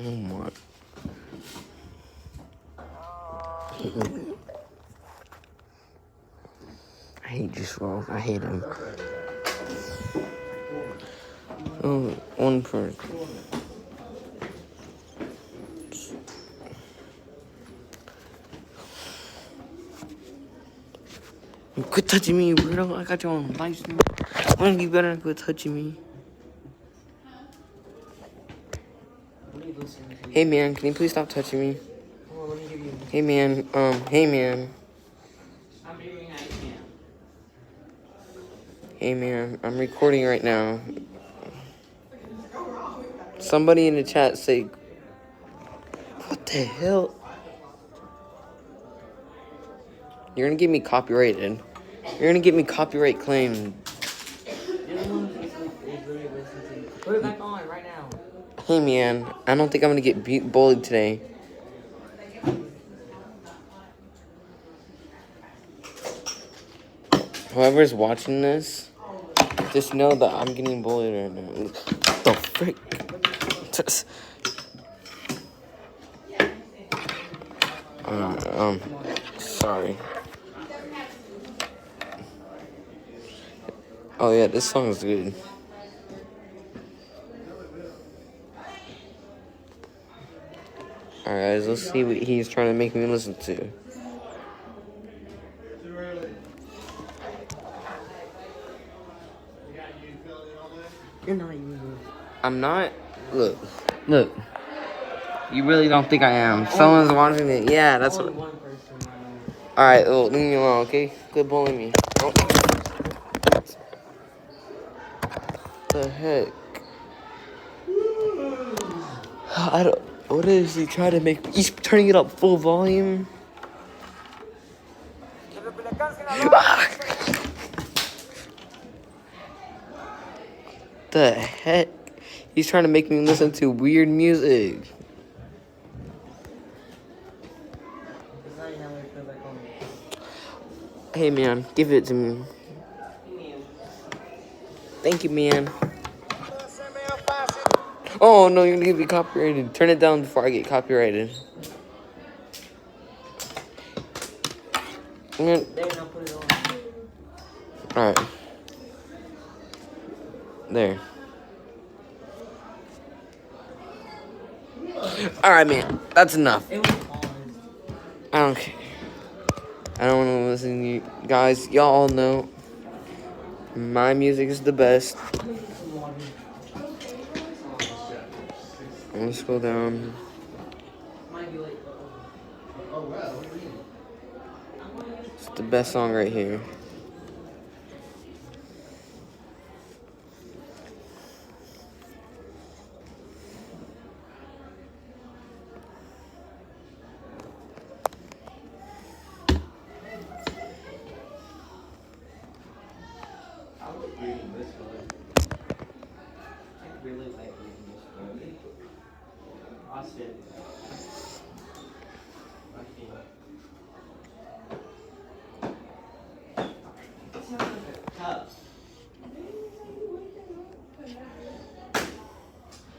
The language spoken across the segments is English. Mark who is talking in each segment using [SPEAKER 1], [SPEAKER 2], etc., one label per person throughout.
[SPEAKER 1] Oh my. I hate Juice WRLD. I hate him. Oh, one person. Quit touching me, weirdo. I got you on live stream. Why don't you better quit touching me? Hey man, can you please stop touching me? Hey man, hey man. Hey man, I'm recording right now. Somebody in the chat say, what the hell? You're gonna get me copyrighted. You're gonna get me copyright claimed.
[SPEAKER 2] Put it back on right now.
[SPEAKER 1] Hey man, I don't think I'm gonna get bullied today. Whoever's watching this, just know that I'm getting bullied right now. What the frick? Sorry. Oh yeah, this song is good. Alright guys, let's see what he's trying to make me listen to.
[SPEAKER 2] You're not using.
[SPEAKER 1] I'm not. Look. You really don't think I am. Someone's watching it. Yeah, that's what.
[SPEAKER 2] One person.
[SPEAKER 1] Alright, well, leave me alone, okay? Quit bullying me. Don't. The heck? I don't. What is he trying to make? He's turning it up full volume. The heck? He's trying to make me listen to weird music. Hey man, give it to me. Thank you, man. Oh no, you're gonna get me copyrighted. Turn it down before I get copyrighted. Man. Alright. There. Alright, man. That's enough. I don't care. I don't want to listen to you guys. Y'all all know my music is the best. Let's go down. It's the best song right here.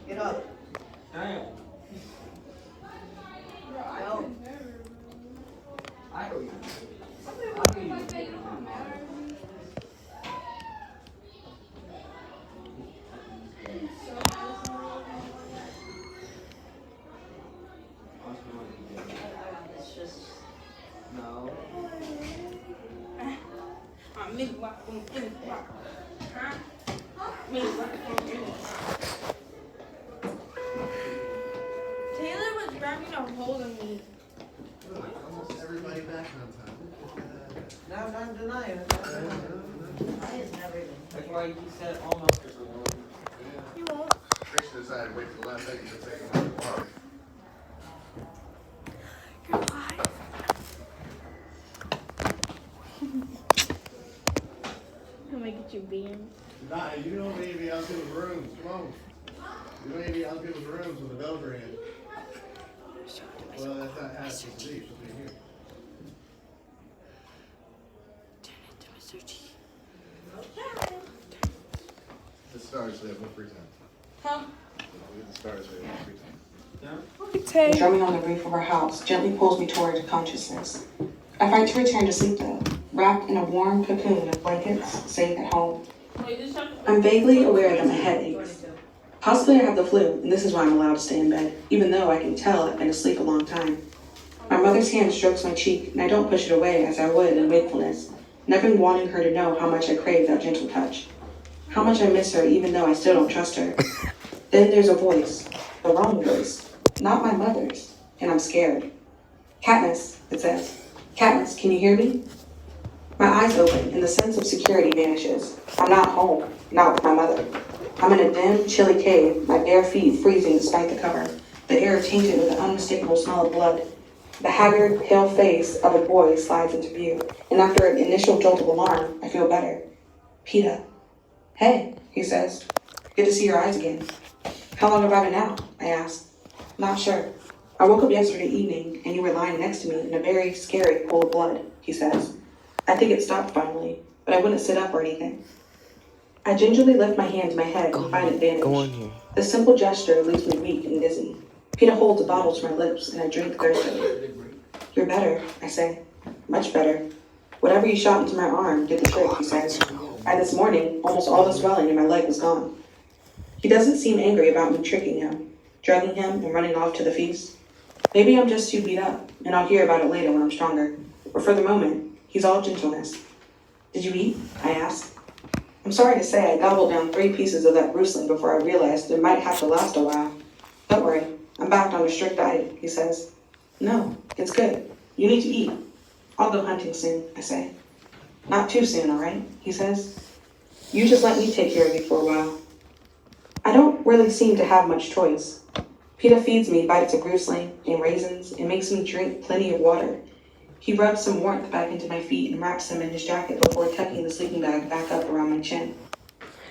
[SPEAKER 2] Get up. Damn. It's just no.
[SPEAKER 3] Taylor was grabbing a hold of me.
[SPEAKER 4] Almost everybody back on time.
[SPEAKER 2] No, don't deny it. That's why you said almost.
[SPEAKER 3] You won't.
[SPEAKER 4] Trish decided to wait till the last second to take him to the park.
[SPEAKER 3] You're alive. I'm gonna get you banned.
[SPEAKER 4] Nah, you don't need to be out people's rooms. Come on. You don't need to be out people's rooms with the bells ringing. Well, that's not how it's supposed to be. It's supposed to be here.
[SPEAKER 3] Turn it to Mr. G.
[SPEAKER 4] The stars, they have no free time.
[SPEAKER 3] Huh?
[SPEAKER 4] Look at the stars, they have no free time.
[SPEAKER 3] Tay.
[SPEAKER 5] Drumming on the roof of our house gently pulls me toward consciousness. I fight to return to sleep though, wrapped in a warm cocoon of blankets, safe at home. I'm vaguely aware that my head aches. Possibly I have the flu, and this is why I'm allowed to stay in bed, even though I can tell I've been asleep a long time. My mother's hand strokes my cheek, and I don't push it away as I would in wakefulness, never wanting her to know how much I crave that gentle touch. How much I miss her even though I still don't trust her. Then there's a voice, the wrong voice, not my mother's, and I'm scared. Katniss, it says. Katniss, can you hear me? My eyes open, and the sense of security vanishes. I'm not home, not with my mother. I'm in a dim, chilly cave, my bare feet freezing despite the cover, the air tainted with the unmistakable smell of blood. The haggard, pale face of a boy slides into view, and after an initial jolt of alarm, I feel better. Peeta. Hey, he says. Good to see your eyes again. How long have I been out? I ask. Not sure. I woke up yesterday evening, and you were lying next to me in a very scary pool of blood, he says. I think it stopped finally, but I wouldn't sit up or anything. I gingerly lift my hand to my head and find it vanish.
[SPEAKER 1] Go on here.
[SPEAKER 5] The simple gesture leaves me weak and dizzy. Peeta holds a bottle to my lips, and I drink thirstily. You're better, I say. Much better. Whatever you shot into my arm did the trick, he says. And this morning, almost all the swelling in my leg was gone. He doesn't seem angry about me tricking him, drugging him, and running off to the feast. Maybe I'm just too beat up, and I'll hear about it later when I'm stronger. But for the moment, he's all gentleness. Did you eat? I asked. I'm sorry to say I gobbled down 3 pieces of that Rusling before I realized it might have to last a while. Don't worry, I'm back on a strict diet, he says. No, it's good. You need to eat. I'll go hunting soon, I say. Not too soon, all right, he says. You just let me take care of you for a while. I don't really seem to have much choice. Peeta feeds me bites of Rusling and raisins and makes me drink plenty of water. He rubs some warmth back into my feet and wraps them in his jacket before tucking the sleeping bag back up around my chin.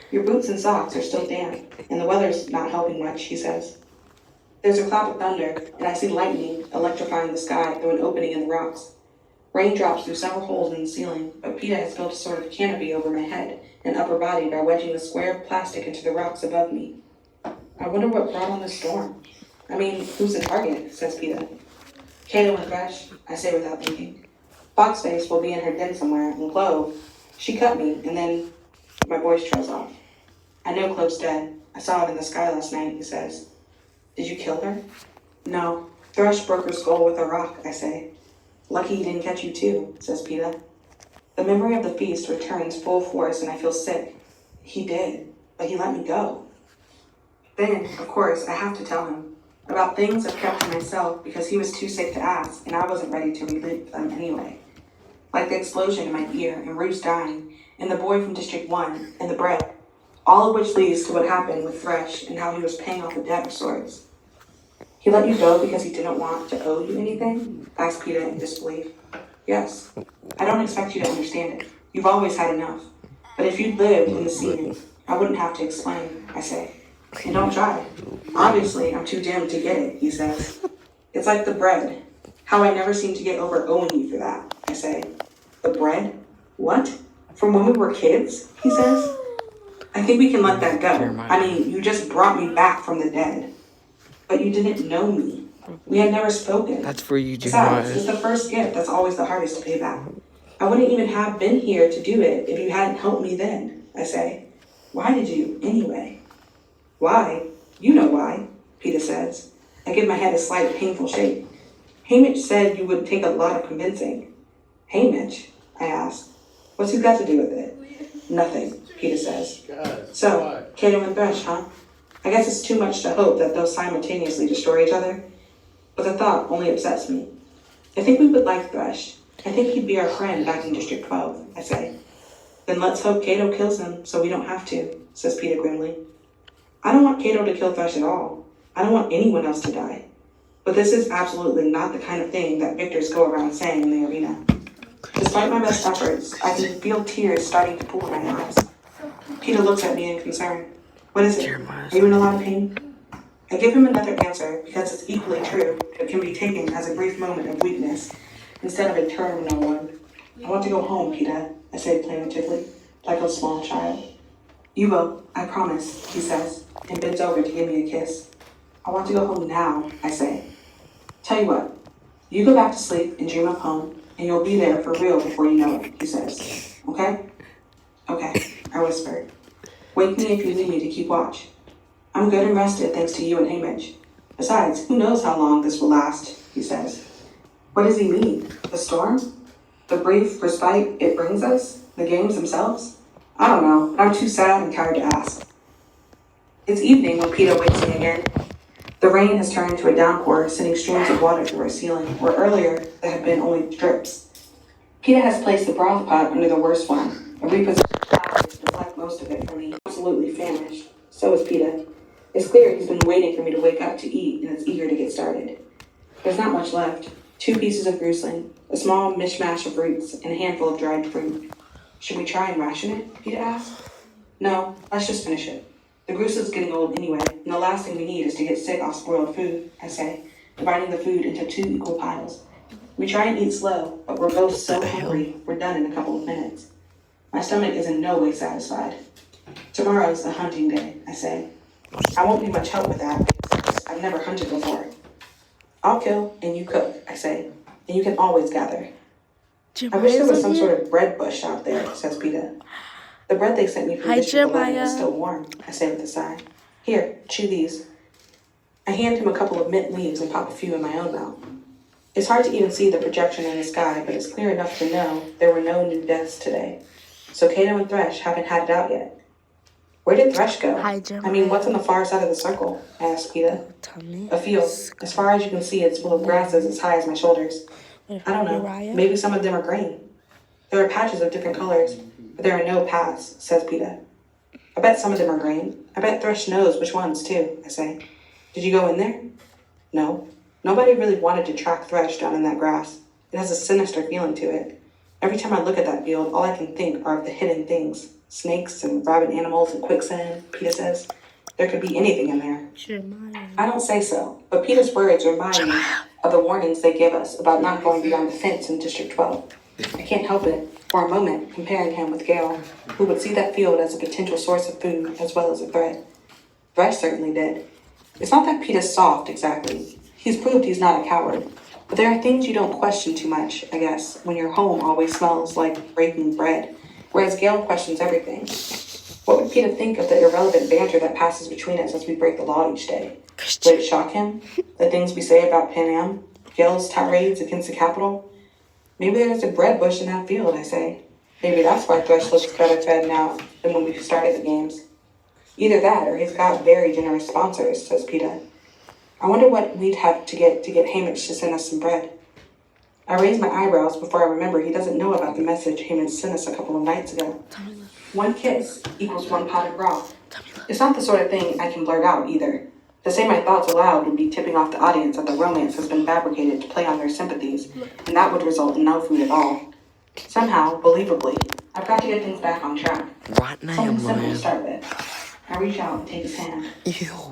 [SPEAKER 5] Your boots and socks are still damp, and the weather's not helping much, he says. There's a cloud of thunder, and I see lightning electrifying the sky through an opening in the rocks. Rain drops through several holes in the ceiling, but Peeta has built a sort of canopy over my head and upper body by wedging a square of plastic into the rocks above me. I wonder what brought on this storm. I mean, who's the target, says Peeta. Cato and Thresh, I say without thinking. Foxface will be in her den somewhere, and Clove. She cut me, and then my voice trails off. I know Clove's dead. I saw it in the sky last night, he says. Did you kill her? No. Thresh broke her skull with a rock, I say. Lucky he didn't catch you too, says Peeta. The memory of the feast returns full force, and I feel sick. He did, but he let me go. Then, of course, I have to tell him. About things I've kept to myself because he was too sick to ask, and I wasn't ready to relive them anyway. Like the explosion in my ear, and Roose dying, and the boy from District 1, and the bread. All of which leads to what happened with Thresh, and how he was paying off a debt of sorts. He let you go because he didn't want to owe you anything? Asked Peeta in disbelief. Yes. I don't expect you to understand it. You've always had enough. But if you'd lived in the scene, I wouldn't have to explain, I say. And don't try. Obviously, I'm too dim to get it, he says. It's like the bread. How I never seem to get over owing you for that, I say. The bread? What? From when we were kids? He says. I think we can let that go. I mean, you just brought me back from the dead. But you didn't know me. We had never spoken.
[SPEAKER 1] That's for you, Jeremiah.
[SPEAKER 5] Besides, it's the first gift that's always the hardest to pay back. I wouldn't even have been here to do it if you hadn't helped me then, I say. Why did you, anyway? Why? You know why, Peeta says. I give my head a slight painful shake. Haymitch said you would take a lot of convincing. Haymitch? I ask. What's he got to do with it? Nothing, Peeta says. So, Cato and Thresh, huh? I guess it's too much to hope that they'll simultaneously destroy each other. But the thought only upsets me. I think we would like Thresh. I think he'd be our friend back in District 12, I say. Then let's hope Cato kills him so we don't have to, says Peeta grimly. I don't want Cato to kill Thresh at all. I don't want anyone else to die. But this is absolutely not the kind of thing that victors go around saying in the arena. Despite my best efforts, I can feel tears starting to pool in my eyes. Peeta looks at me in concern. What is it? Are you in a lot of pain? I give him another answer because it's equally true, but can be taken as a brief moment of weakness instead of a terminal one. I want to go home, Peeta, I say plaintively, like a small child. You will, I promise, he says, and bends over to give me a kiss. I want to go home now, I say. Tell you what, you go back to sleep and dream of home, and you'll be there for real before you know it, he says. Okay? Okay, I whisper. Wake me if you need me to keep watch. I'm good and rested thanks to you and Hamish. Besides, who knows how long this will last, he says. What does he mean? The storm? The brief respite it brings us? The games themselves? I don't know, but I'm too sad and tired to ask. It's evening when Peter wakes me again. The rain has turned to a downpour, sending streams of water through our ceiling, where earlier there had been only drips. Peter has placed the broth pot under the worst one, a repossessed flower to deflect most of it from me. Absolutely famished. So is Peter. It's clear he's been waiting for me to wake up to eat and is eager to get started. There's not much left. 2 pieces of grusling, a small mishmash of roots, and a handful of dried fruit. Should we try and ration it? Peter asked. No, let's just finish it. The grusling's getting old anyway, and the last thing we need is to get sick off spoiled food, I say, dividing the food into 2 equal piles. We try and eat slow, but we're both so hungry, we're done in a couple of minutes. My stomach is in no way satisfied. Tomorrow's a hunting day, I say. I won't be much help with that, because I've never hunted before. I'll kill and you cook, I say, and you can always gather. I wish there was some sort of bread bush out there, says Peter. The bread they sent me from District 11 is still warm, I say with a sigh. Here, chew these. I hand him a couple of mint leaves and pop a few in my own mouth. It's hard to even see the projection in the sky, but it's clear enough to know there were no new deaths today. So Kato and Thresh haven't had it out yet. Where did Thresh go? I mean, what's on the far side of the circle? I asked Peter. A field. As far as you can see, it's full of grasses as high as my shoulders. I don't know. Maybe some of them are green. There are patches of different colors, but there are no paths, says Peter. I bet some of them are green. I bet Thresh knows which ones, too, I say. Did you go in there? No. Nobody really wanted to track Thresh down in that grass. It has a sinister feeling to it. Every time I look at that field, all I can think are of the hidden things. Snakes and rabid animals and quicksand, Peter says. There could be anything in there. I don't say so, but Peter's words remind me of the warnings they give us about not going beyond the fence in District 12. I can't help it, for a moment, comparing him with Gale, who would see that field as a potential source of food as well as a threat. Thresh certainly did. It's not that Peter's soft, exactly. He's proved he's not a coward. But there are things you don't question too much, I guess, when your home always smells like breaking bread, whereas Gale questions everything. What would Peter think of the irrelevant banter that passes between us as we break the law each day? Would it shock him? The things we say about Pan Am? Gale's tirades against the Capitol? Maybe there's a bread bush in that field, I say. Maybe that's why Thresh looks better fed now than when we started the games. Either that, or he's got very generous sponsors, says Peter. I wonder what we'd have to get Hamish to send us some bread. I raise my eyebrows before I remember he doesn't know about the message Hamish sent us a couple of nights ago. 1 kiss equals 1 pot of broth. It's not the sort of thing I can blurt out either. To say my thoughts aloud would be tipping off the audience that the romance has been fabricated to play on their sympathies, and that would result in no food at all. Somehow, believably, I've got to get things back on track. Something simple to start with. I reach out and take his hand.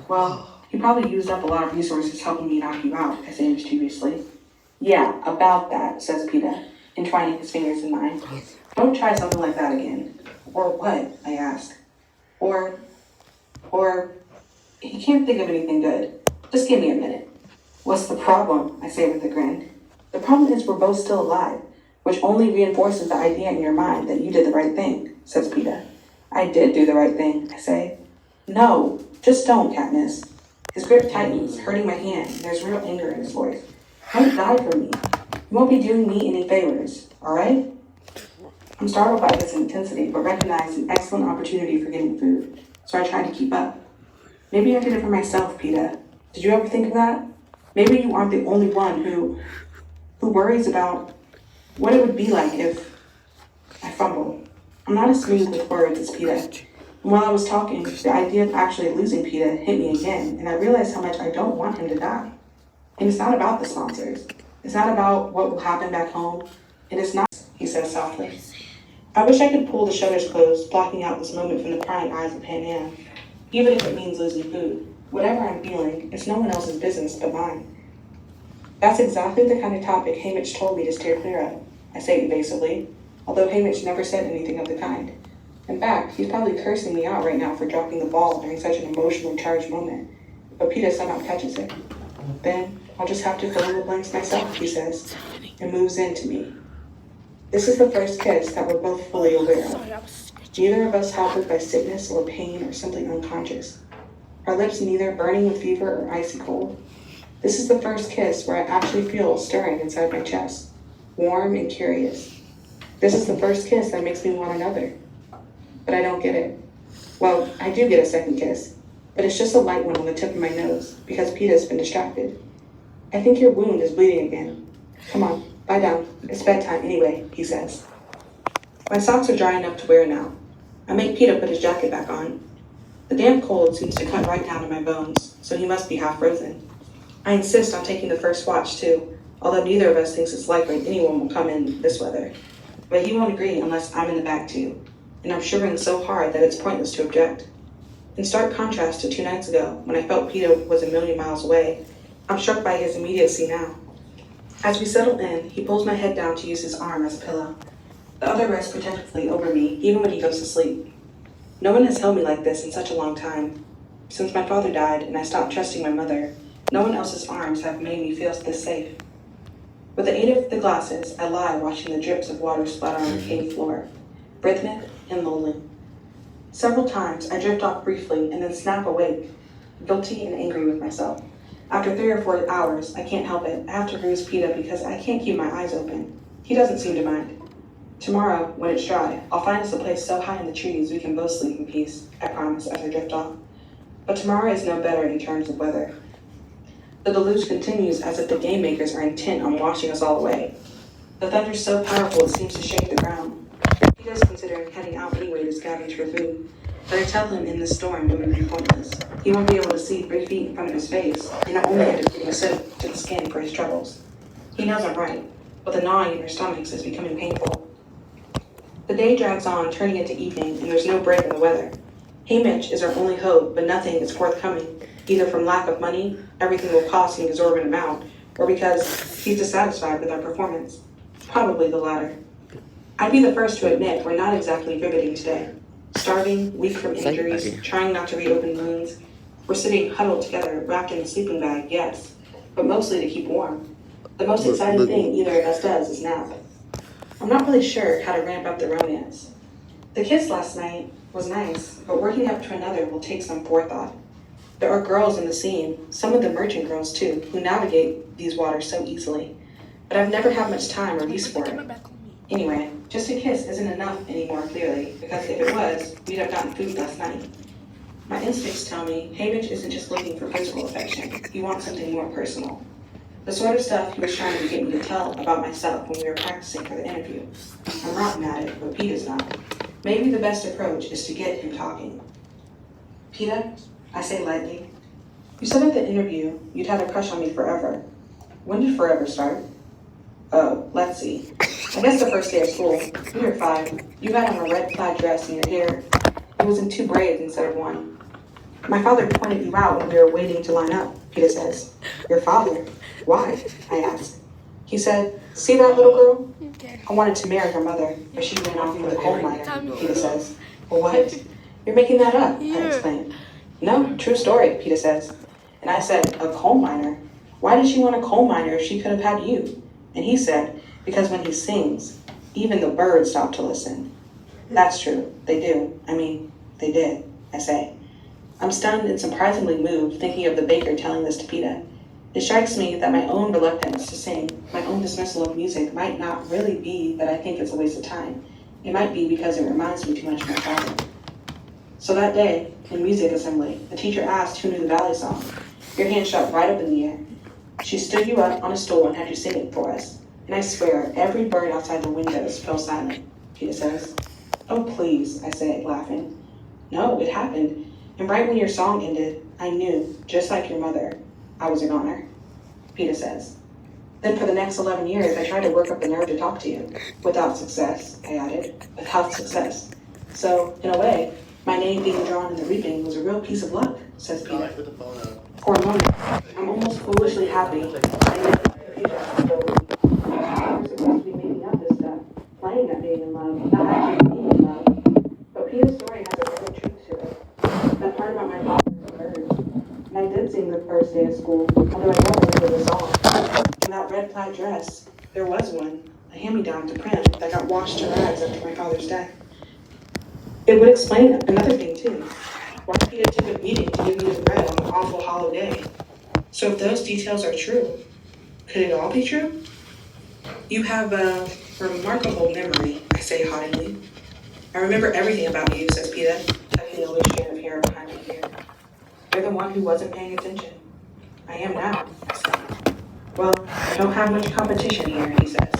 [SPEAKER 5] Well, he probably used up a lot of resources helping me knock you out, I say mischievously. Yeah, about that, says Peter, entwining his fingers in mine. Don't try something like that again. Or what? I ask. Or, he can't think of anything good. Just give me a minute. What's the problem? I say with a grin. The problem is we're both still alive, which only reinforces the idea in your mind that you did the right thing, says Peter. I did do the right thing, I say. No, just don't, Katniss. His grip tightens, hurting my hand, and there's real anger in his voice. Don't die for me. You won't be doing me any favors, alright? I'm startled by this intensity, but recognize an excellent opportunity for getting food, so I try to keep up. Maybe I did it for myself, Peter. Did you ever think of that? Maybe you aren't the only one who worries about what it would be like if I fumble. I'm not as smooth with words as Peter. And while I was talking, the idea of actually losing Peter hit me again, and I realized how much I don't want him to die. And it's not about the sponsors. It's not about what will happen back home. And it's not, he says softly. I wish I could pull the shutters closed, blocking out this moment from the prying eyes of Pan Am. Even if it means losing food. Whatever I'm feeling, it's no one else's business but mine. That's exactly the kind of topic Hamish told me to steer clear of, I say evasively, although Hamish never said anything of the kind. In fact, he's probably cursing me out right now for dropping the ball during such an emotionally charged moment. but Peter somehow catches it. Then I'll just have to fill in the blanks myself, he says, and moves into me. This is the first kiss that we're both fully aware of. Neither of us hobbled by sickness or pain or something unconscious. Our lips neither burning with fever or icy cold. This is the first kiss where I actually feel a stirring inside my chest, warm and curious. This is the first kiss that makes me want another. But I don't get it. Well, I do get a second kiss, but it's just a light one on the tip of my nose because Peeta's been distracted. I think your wound is bleeding again. Come on, lie down. It's bedtime anyway, he says. My socks are dry enough to wear now. I make Peeta put his jacket back on. The damp cold seems to cut right down to my bones, so he must be half frozen. I insist on taking the first watch too, although neither of us thinks it's likely anyone will come in this weather. But he won't agree unless I'm in the back too, and I'm shivering so hard that it's pointless to object. In stark contrast to 2 nights ago, when I felt Peeta was a million miles away, I'm struck by his immediacy now. As we settle in, he pulls my head down to use his arm as a pillow. The other rests protectively over me, even when he goes to sleep. No one has held me like this in such a long time. Since my father died and I stopped trusting my mother, no one else's arms have made me feel this safe. With the aid of the glasses, I lie watching the drips of water splatter on the cave floor, rhythmic and lonely. Several times, I drift off briefly and then snap awake, guilty and angry with myself. After 3 or 4 hours, I can't help it. I have to bruise Peeta because I can't keep my eyes open. He doesn't seem to mind. Tomorrow, when it's dry, I'll find us a place so high in the trees we can both sleep in peace, I promise as I drift off. But tomorrow is no better in terms of weather. The deluge continues as if the game makers are intent on washing us all away. The thunder's so powerful it seems to shake the ground. Peeta's considering heading out anyway to scavenge for food, but I tell him in this storm it would be pointless. He won't be able to see 3 feet in front of his face, and I'll only end up getting soaked to the skin for his troubles. He knows I'm right, but the gnawing in their stomachs is becoming painful. The day drags on, turning into evening, and there's no break in the weather. Haymitch is our only hope, but nothing is forthcoming, either from lack of money, everything will cost an exorbitant amount, or because he's dissatisfied with our performance. Probably the latter. I'd be the first to admit we're not exactly riveting today. Starving, weak from injuries, trying not to reopen wounds. We're sitting huddled together, wrapped in a sleeping bag, yes, but mostly to keep warm. The most exciting thing either of us does is nap. I'm not really sure how to ramp up the romance. The kiss last night was nice, but working up to another will take some forethought. There are girls in the scene, some of the merchant girls too, who navigate these waters so easily, but I've never had much time or use for it. Anyway, just a kiss isn't enough anymore clearly, because if it was, we'd have gotten food last night. My instincts tell me Haymitch isn't just looking for physical affection, he wants something more personal. The sort of stuff he was trying to get me to tell about myself when we were practicing for the interview. I'm rotten at it, but Peeta's not. Maybe the best approach is to get him talking. Peeta, I say lightly, you said at the interview you'd had a crush on me forever. When did forever start? Oh, let's see. I guess the first day of school. You were 5. You had on a red plaid dress and your hair. It was in 2 braids instead of 1. My father pointed you out when we were waiting to line up, Peeta says. Your father? Why? I asked. He said, see that little girl? I wanted to marry her mother, but she ran off with a coal miner, Peeta says. What? You're making that up, I explained. No, true story, Peeta says. And I said, a coal miner? Why did she want a coal miner if she could have had you? And he said, because when he sings, even the birds stop to listen. That's true, they do. I mean, they did, I say. I'm stunned and surprisingly moved thinking of the baker telling this to Peeta. It strikes me that my own reluctance to sing, my own dismissal of music might not really be that I think it's a waste of time. It might be because it reminds me too much of my father. So that day, in music assembly, the teacher asked who knew the Valley song. Your hand shot right up in the air. She stood you up on a stool and had you sing it for us. And I swear, every bird outside the windows fell silent, Peeta says. Oh, please, I say, laughing. No, it happened. And right when your song ended, I knew, just like your mother, I was a goner, Peeta says. Then for the next 11 years, I tried to work up the nerve to talk to you. Without success, I added. Without success. So, in a way, my name being drawn in the reaping was a real piece of luck, says Peeta. For a moment, I'm almost foolishly happy. I know we're supposed to be making up this stuff, playing at being in love, not actually being in love. But Peeta's story has a real truth to it. That part about my father is a bird. And I did sing the red plaid dress. There was one, a hand-me-down to Prim that got washed to rags after my father's death. It would explain another thing too. Why Peter took a beating to give me the bread on the awful hollow day. So if those details are true, could it all be true? You have a remarkable memory, I say haughtily. I remember everything about you, says Peter, tucking the loose strand of hair behind my ear. You're the one who wasn't paying attention. I am now, I say. Well, I don't have much competition here, he says.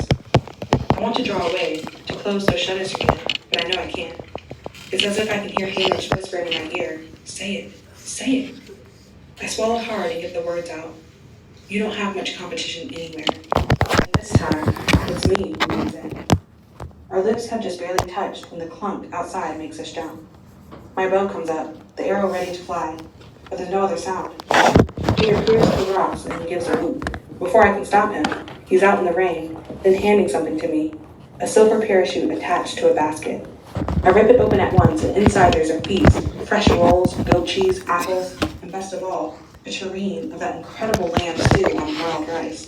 [SPEAKER 5] I want to draw away, to close those shutters again, but I know I can't. It's as if I can hear Hamish whispering in my ear, say it, say it. I swallow hard and get the words out. You don't have much competition anywhere. And this time, it's me who means it. Our lips have just barely touched when the clunk outside makes us jump. My bow comes up, the arrow ready to fly, but there's no other sound. Peter peers through the rocks and gives a whoop. Before I can stop him, he's out in the rain, then handing something to me, a silver parachute attached to a basket. I rip it open at once, and inside there's a feast, fresh rolls, goat cheese, apples, and best of all, a tureen of that incredible lamb stew on wild rice.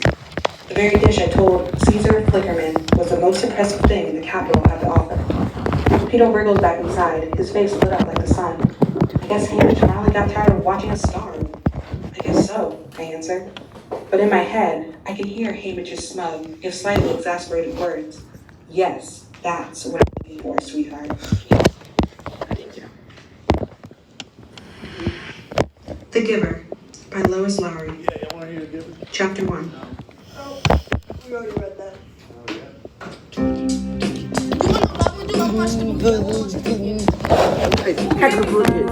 [SPEAKER 5] The very dish I told Caesar Flickerman was the most impressive thing the capital had to offer. Peter wriggled back inside, his face lit up like the sun. I guess Hamish finally got tired of watching us starve. I guess so, I answered. But in my head, I could hear Hamish's smug, if slightly exasperated words. Yes, that's what I'm looking for, sweetheart. The Giver by Lois Lowry.
[SPEAKER 4] Yeah, you want to hear the giver?
[SPEAKER 5] Chapter 1.
[SPEAKER 3] We already read that.
[SPEAKER 4] Oh, yeah. You play it on your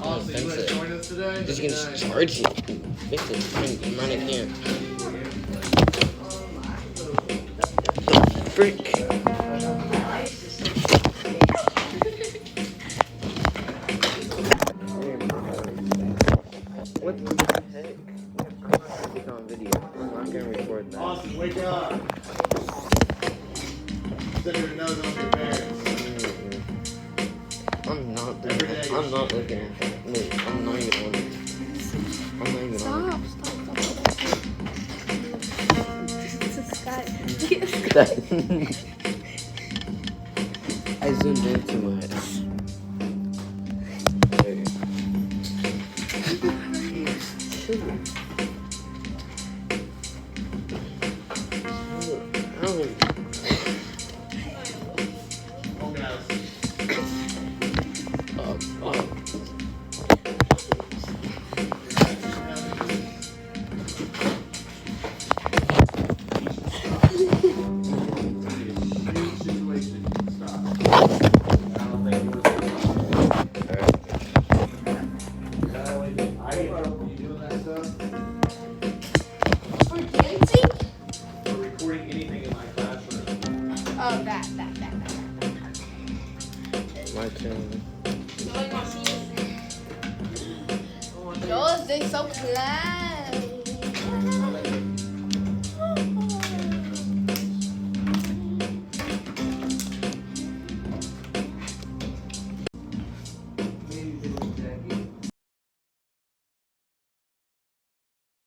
[SPEAKER 4] Austin, you want to join us today?
[SPEAKER 1] Just gonna charge you. Fix it. Run it here. Frick. What the heck? I'm not gonna put it on video. I'm not gonna record that.
[SPEAKER 4] Austin, wake up. Stick your nose on your parents.
[SPEAKER 1] I'm not doing
[SPEAKER 4] Every
[SPEAKER 1] that.
[SPEAKER 4] day
[SPEAKER 1] I'm
[SPEAKER 4] you
[SPEAKER 1] not
[SPEAKER 4] shit.
[SPEAKER 1] looking at that. Look, I'm not even on it. I'm not even on it. I zoomed in too much. Wait. Oh.
[SPEAKER 4] Oh, guys. Situation. Stop. I don't think it was. I ain't trouble you doing that stuff.
[SPEAKER 3] For dancing?
[SPEAKER 4] For recording anything in my classroom.
[SPEAKER 3] Oh, that.
[SPEAKER 1] My turn.
[SPEAKER 3] Yours, they so planned.